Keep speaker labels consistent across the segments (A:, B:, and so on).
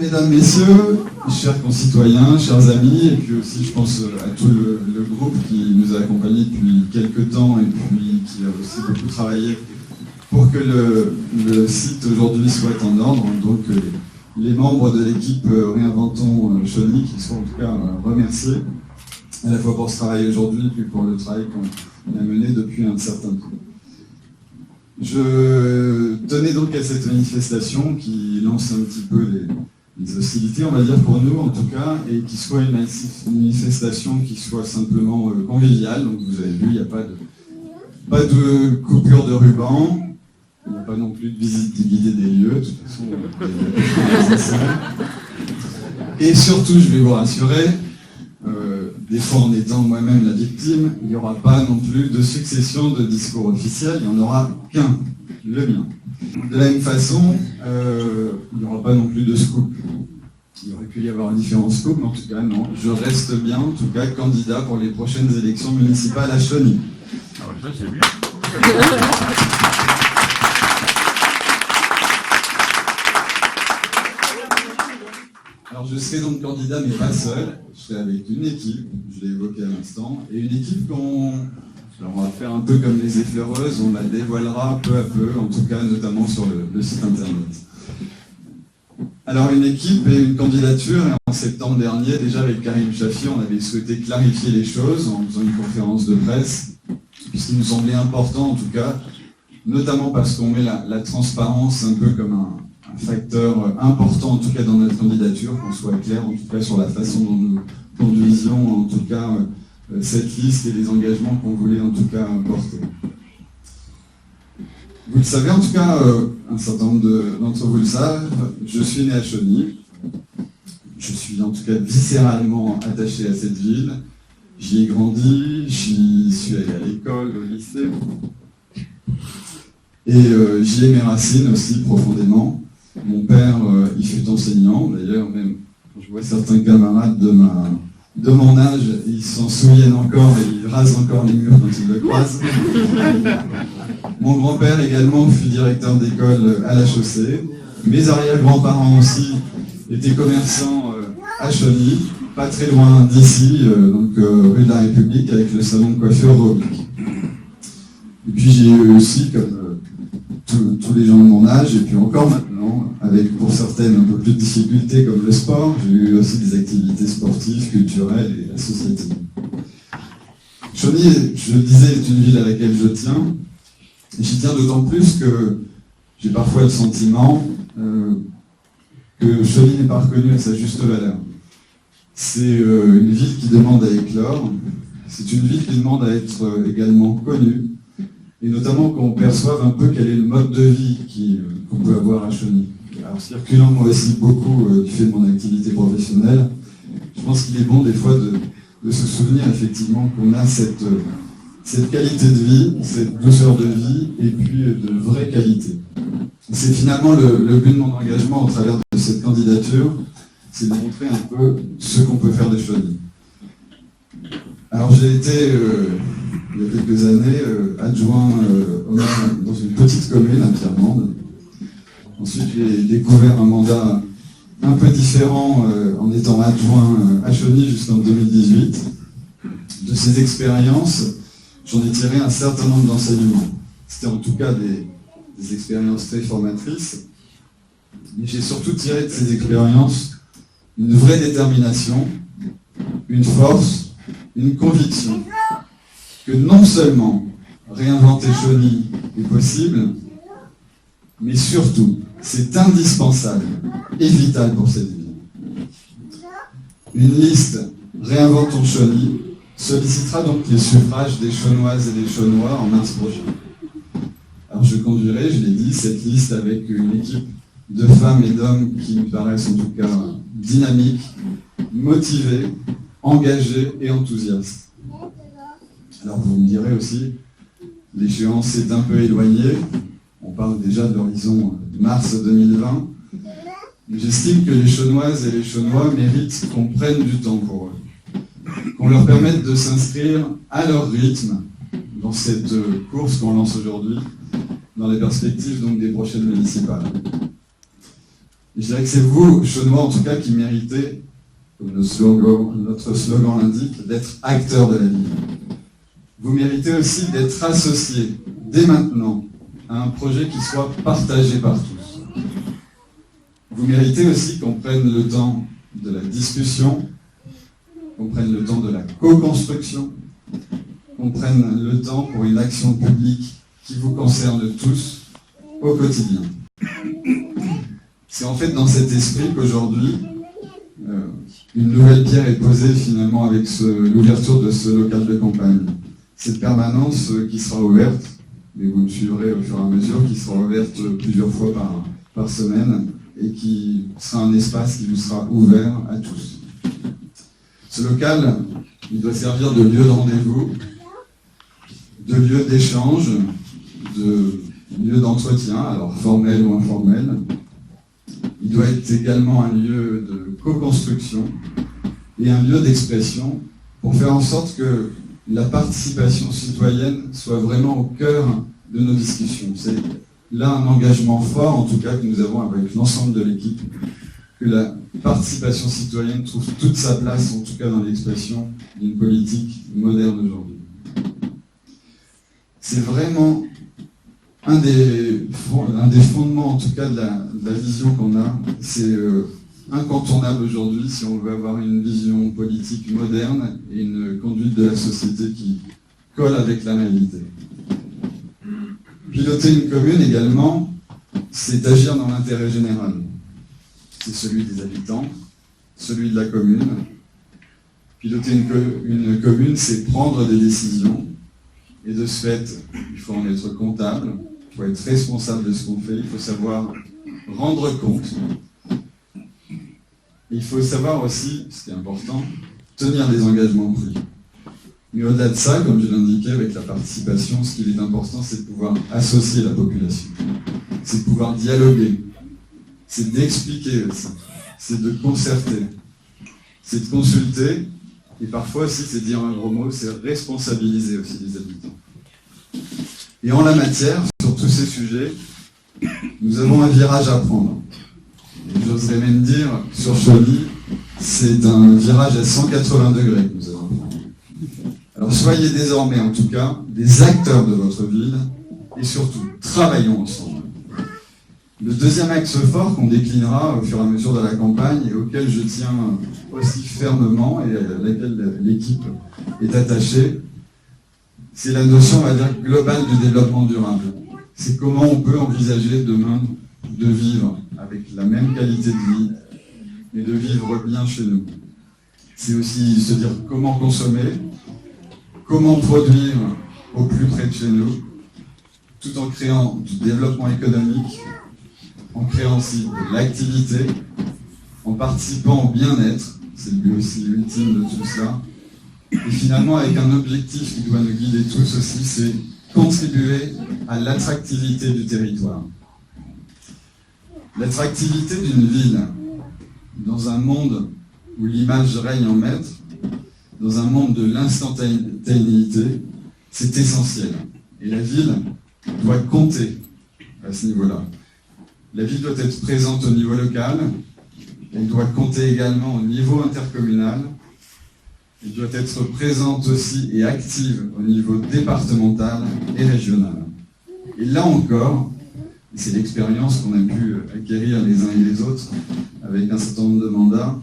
A: Mesdames, Messieurs, chers concitoyens, chers amis, et puis aussi je pense à tout le groupe qui nous a accompagnés depuis quelques temps et puis qui a aussi beaucoup travaillé pour que le site aujourd'hui soit en ordre. Donc les membres de l'équipe Réinventons Chauny qui sont en tout cas remerciés à la fois pour ce travail aujourd'hui et pour le travail qu'on a mené depuis un certain temps. Je tenais donc à cette manifestation qui lance un petit peu les hostilités, on va dire pour nous en tout cas, et qui soit une manifestation qui soit simplement conviviale. Donc vous avez vu, il n'y a pas de coupure de ruban, il n'y a pas non plus de visite guidée des lieux, de toute façon, et surtout, je vais vous rassurer, des fois en étant moi-même la victime, il n'y aura pas non plus de succession de discours officiels, il n'y en aura qu'un, le mien. De la même façon, il n'y aura pas non plus de scoop. Il aurait pu y avoir différents scoops, mais en tout cas non. Je reste bien, en tout cas, candidat pour les prochaines élections municipales à Chauny.
B: Alors ça c'est bien.
A: Alors je serai donc candidat, mais pas seul. Je serai avec une équipe, je l'ai évoqué à l'instant, et une équipe alors on va faire un peu comme les effleureuses, on la dévoilera peu à peu, en tout cas notamment sur le site internet. Alors une équipe et une candidature, et en septembre dernier, déjà avec Karim Chafi, on avait souhaité clarifier les choses en faisant une conférence de presse, puisqu'il nous semblait important en tout cas, notamment parce qu'on met la transparence un peu comme un facteur important en tout cas dans notre candidature, qu'on soit clair en tout cas sur la façon dont nous conduisions en tout cas cette liste et les engagements qu'on voulait en tout cas porter. Vous le savez en tout cas, un certain nombre d'entre vous le savent, je suis né à Chauny, je suis en tout cas viscéralement attaché à cette ville, j'y ai grandi, j'y suis allé à l'école, au lycée, et j'y ai mes racines aussi profondément. Mon père, il fut enseignant, d'ailleurs même quand je vois certains camarades de mon âge, ils s'en souviennent encore et ils rasent encore les murs quand ils le croisent. Mon grand-père également fut directeur d'école à la Chaussée. Mes arrière-grands-parents aussi étaient commerçants à Chauny, pas très loin d'ici, donc rue de la République avec le salon de coiffure Roblic. Et puis j'ai eu aussi, comme tous les gens de mon âge, et puis encore maintenant, avec pour certaines un peu plus de difficultés comme le sport, j'ai eu aussi des activités sportives, culturelles et associatives. Chauny, je le disais, est une ville à laquelle je tiens. Et j'y tiens d'autant plus que j'ai parfois le sentiment que Chauny n'est pas reconnue à sa juste valeur. C'est une ville qui demande à éclore, c'est une ville qui demande à être également connue, et notamment qu'on perçoive un peu quel est le mode de vie qu'on peut avoir à Chauny. Alors circulant moi aussi beaucoup du fait de mon activité professionnelle, je pense qu'il est bon des fois de se souvenir effectivement qu'on a cette qualité de vie, cette douceur de vie, et puis de vraie qualité. C'est finalement le but de mon engagement au travers de cette candidature, c'est de montrer un peu ce qu'on peut faire de Chauny. Alors j'ai été, il y a quelques années, adjoint au maire dans une petite commune à Pierremonde. Ensuite j'ai découvert un mandat un peu différent en étant adjoint à Chauny jusqu'en 2018. De ces expériences, j'en ai tiré un certain nombre d'enseignements. C'était en tout cas des expériences très formatrices, mais j'ai surtout tiré de ces expériences une vraie détermination, une force, une conviction que non seulement réinventer Chauny est possible, mais surtout c'est indispensable et vital pour cette ville. Une liste Réinventons Chauny sollicitera donc les suffrages des Chaunoises et des Chaunois en mars prochain. Alors je conduirai, je l'ai dit, cette liste avec une équipe de femmes et d'hommes qui me paraissent en tout cas dynamiques, motivés, engagés et enthousiastes. Alors vous me direz aussi, l'échéance est un peu éloignée, on parle déjà de l'horizon mars 2020, mais j'estime que les Chaunoises et les Chaunois méritent qu'on prenne du temps pour eux, qu'on leur permette de s'inscrire à leur rythme dans cette course qu'on lance aujourd'hui, dans les perspectives donc des prochaines municipales. Et je dirais que c'est vous, Chaunois en tout cas, qui méritez, comme notre slogan l'indique, d'être acteurs de la vie. Vous méritez aussi d'être associés, dès maintenant, à un projet qui soit partagé par tous. Vous méritez aussi qu'on prenne le temps de la discussion, qu'on prenne le temps de la co-construction, qu'on prenne le temps pour une action publique qui vous concerne tous au quotidien. C'est en fait dans cet esprit qu'aujourd'hui, une nouvelle pierre est posée finalement avec l'ouverture de ce local de campagne. Cette permanence qui sera ouverte, mais vous le suivrez au fur et à mesure, qui sera ouverte plusieurs fois par semaine et qui sera un espace qui vous sera ouvert à tous. Ce local, il doit servir de lieu de rendez-vous, de lieu d'échange, de lieu d'entretien, alors formel ou informel. Il doit être également un lieu de co-construction et un lieu d'expression pour faire en sorte que la participation citoyenne soit vraiment au cœur de nos discussions. C'est là un engagement fort, en tout cas, que nous avons avec l'ensemble de l'équipe, que la participation citoyenne trouve toute sa place, en tout cas dans l'expression d'une politique moderne aujourd'hui. C'est vraiment un des fondements, en tout cas, de la vision qu'on a. C'est incontournable aujourd'hui si on veut avoir une vision politique moderne et une conduite de la société qui colle avec la réalité. Piloter une commune également, c'est agir dans l'intérêt général. C'est celui des habitants, celui de la commune. Piloter une commune, c'est prendre des décisions. Et de ce fait, il faut en être comptable, il faut être responsable de ce qu'on fait, il faut savoir rendre compte. Il faut savoir aussi, ce qui est important, tenir les engagements pris. Mais au-delà de ça, comme je l'indiquais avec la participation, ce qui est important, c'est de pouvoir associer la population. C'est de pouvoir dialoguer. C'est d'expliquer aussi. C'est de concerter. C'est de consulter. Et parfois aussi, c'est dire un gros mot, c'est responsabiliser aussi les habitants. Et en la matière, sur tous ces sujets, nous avons un virage à prendre. Et j'oserais même dire, sur Chauny, c'est un virage à 180 degrés que nous allons prendre. Alors soyez désormais, en tout cas, des acteurs de votre ville, et surtout, travaillons ensemble. Le deuxième axe fort qu'on déclinera au fur et à mesure de la campagne, et auquel je tiens aussi fermement, et à laquelle l'équipe est attachée, c'est la notion, on va dire, globale du développement durable. C'est comment on peut envisager demain de vivre avec la même qualité de vie, et de vivre bien chez nous. C'est aussi se dire comment consommer, comment produire au plus près de chez nous, tout en créant du développement économique, en créant aussi de l'activité, en participant au bien-être, c'est le but aussi ultime de tout cela, et finalement avec un objectif qui doit nous guider tous aussi, c'est contribuer à l'attractivité du territoire. L'attractivité d'une ville, dans un monde où l'image règne en maître, dans un monde de l'instantanéité, c'est essentiel. Et la ville doit compter à ce niveau-là. La ville doit être présente au niveau local, elle doit compter également au niveau intercommunal, elle doit être présente aussi et active au niveau départemental et régional. Et là encore, c'est l'expérience qu'on a pu acquérir les uns et les autres avec un certain nombre de mandats,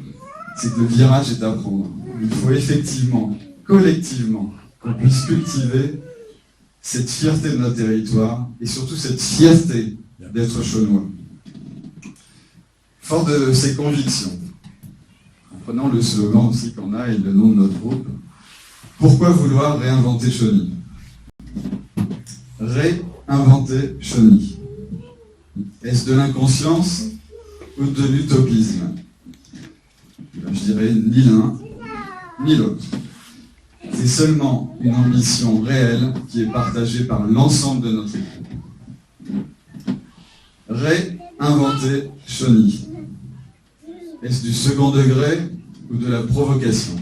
A: c'est que le virage est à prendre. Il faut effectivement, collectivement, qu'on puisse cultiver cette fierté de notre territoire et surtout cette fierté d'être chaunois. Fort de ces convictions, en prenant le slogan aussi qu'on a et le nom de notre groupe, pourquoi vouloir réinventer Chauny? Réinventer Chauny. Est-ce de l'inconscience ou de l'utopisme? Je dirais ni l'un ni l'autre. C'est seulement une ambition réelle qui est partagée par l'ensemble de notre équipe. Réinventer Chauny. Est-ce du second degré ou de la provocation?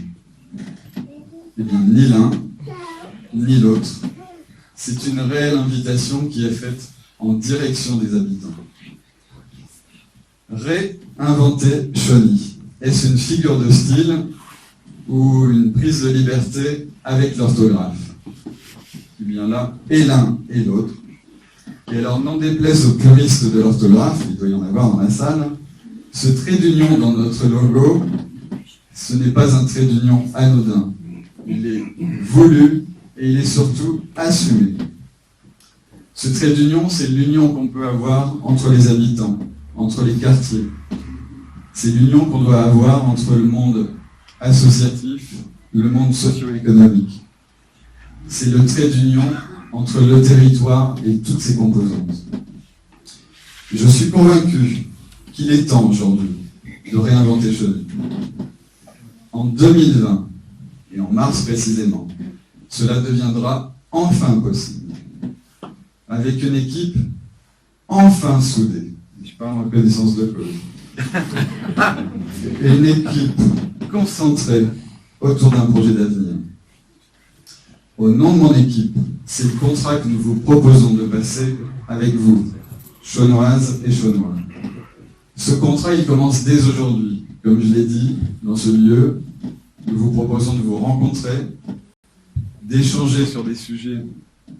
A: Eh bien, ni l'un, ni l'autre. C'est une réelle invitation qui est faite en direction des habitants. Réinventer Chauny. Est-ce une figure de style ou une prise de liberté avec l'orthographe? Eh bien là, et l'un et l'autre. Et alors, n'en déplaise aux puristes de l'orthographe, il doit y en avoir dans la salle, ce trait d'union dans notre logo, ce n'est pas un trait d'union anodin. Il est voulu et il est surtout assumé. Ce trait d'union, c'est l'union qu'on peut avoir entre les habitants, entre les quartiers. C'est l'union qu'on doit avoir entre le monde associatif, le monde socio-économique. C'est le trait d'union entre le territoire et toutes ses composantes. Je suis convaincu qu'il est temps aujourd'hui de réinventer Chauny. En 2020, et en mars précisément, cela deviendra enfin possible. Avec une équipe enfin soudée. Je parle en connaissance de cause. Et une équipe concentrée autour d'un projet d'avenir. Au nom de mon équipe, c'est le contrat que nous vous proposons de passer avec vous, Chaunoises et Chaunois. Ce contrat, il commence dès aujourd'hui. Comme je l'ai dit, dans ce lieu, nous vous proposons de vous rencontrer, d'échanger sur des sujets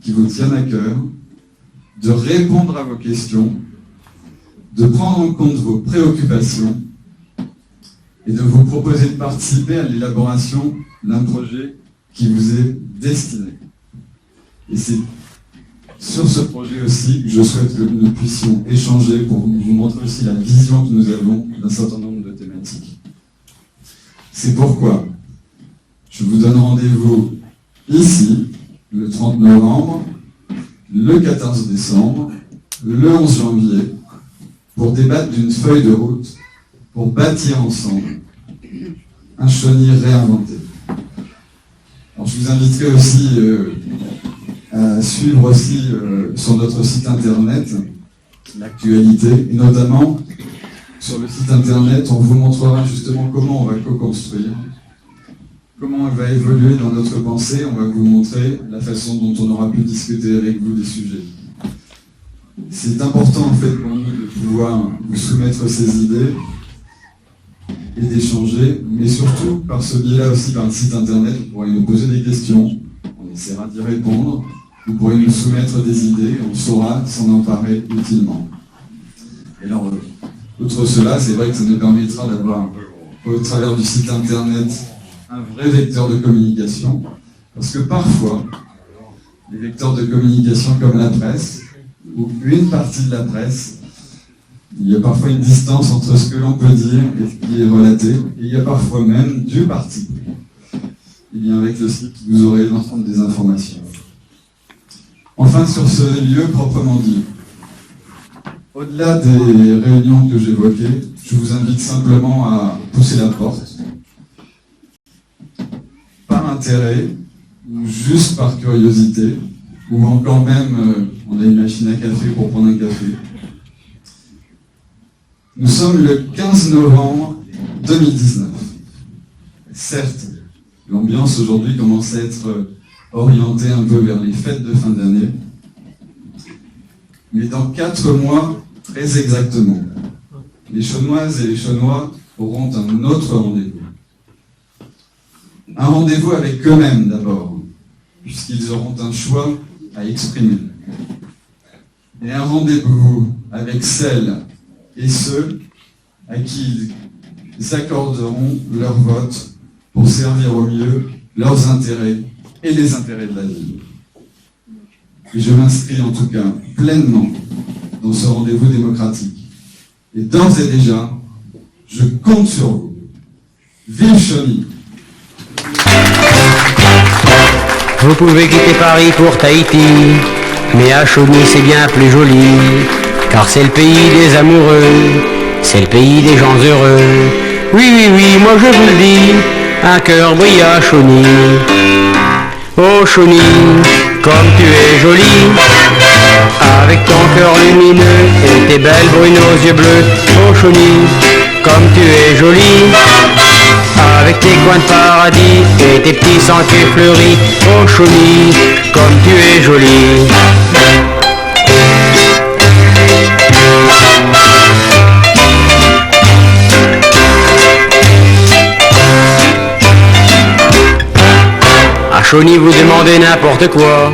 A: qui vous tiennent à cœur, de répondre à vos questions, de prendre en compte vos préoccupations et de vous proposer de participer à l'élaboration d'un projet qui vous est destiné. Et c'est sur ce projet aussi que je souhaite que nous puissions échanger pour vous montrer aussi la vision que nous avons d'un certain nombre de thématiques. C'est pourquoi je vous donne rendez-vous ici, le 30 novembre, le 14 décembre, le 11 janvier, pour débattre d'une feuille de route, pour bâtir ensemble un Chauny réinventé. Alors, je vous inviterai aussi à suivre aussi sur notre site internet l'actualité, et notamment sur le site internet, on vous montrera justement comment on va co-construire, comment on va évoluer dans notre pensée, on va vous montrer la façon dont on aura pu discuter avec vous des sujets. C'est important en fait pour nous de pouvoir vous soumettre ces idées et d'échanger, mais surtout par ce biais-là aussi, par le site internet, vous pourrez nous poser des questions, on essaiera d'y répondre, vous pourrez nous soumettre des idées, on saura s'en emparer utilement. Et alors, outre cela, c'est vrai que ça nous permettra d'avoir, au travers du site internet, un vrai vecteur de communication, parce que parfois, les vecteurs de communication comme la presse, ou une partie de la presse, il y a parfois une distance entre ce que l'on peut dire et ce qui est relaté, et il y a parfois même du parti. Et bien avec le site, vous aurez l'ensemble des informations. Enfin, sur ce lieu proprement dit, au-delà des réunions que j'évoquais, je vous invite simplement à pousser la porte, par intérêt, ou juste par curiosité, ou encore même, on a une machine à café pour prendre un café. Nous sommes le 15 novembre 2019. Certes, l'ambiance aujourd'hui commence à être orientée un peu vers les fêtes de fin d'année, mais dans 4 mois, très exactement, les Chaunoises et les Chaunois auront un autre rendez-vous. Un rendez-vous avec eux-mêmes d'abord, puisqu'ils auront un choix à exprimer. Et un rendez-vous avec celles et ceux à qui ils accorderont leur vote pour servir au mieux leurs intérêts et les intérêts de la ville. Et je m'inscris en tout cas pleinement dans ce rendez-vous démocratique. Et d'ores et déjà, je compte sur vous. Vive Chauny!
B: Vous pouvez quitter Paris pour Tahiti, mais à Chauny c'est bien plus joli, car c'est le pays des amoureux, c'est le pays des gens heureux. Oui, oui, oui, moi je vous le dis, un cœur brille à Chauny. Oh Chauny, comme tu es jolie, avec ton cœur lumineux et tes belles brunes aux yeux bleus. Oh Chauny, comme tu es jolie, avec tes coins de paradis et tes petits sentiers fleuris. Oh Chauny, comme tu es jolie. À Chauny vous demandez n'importe quoi,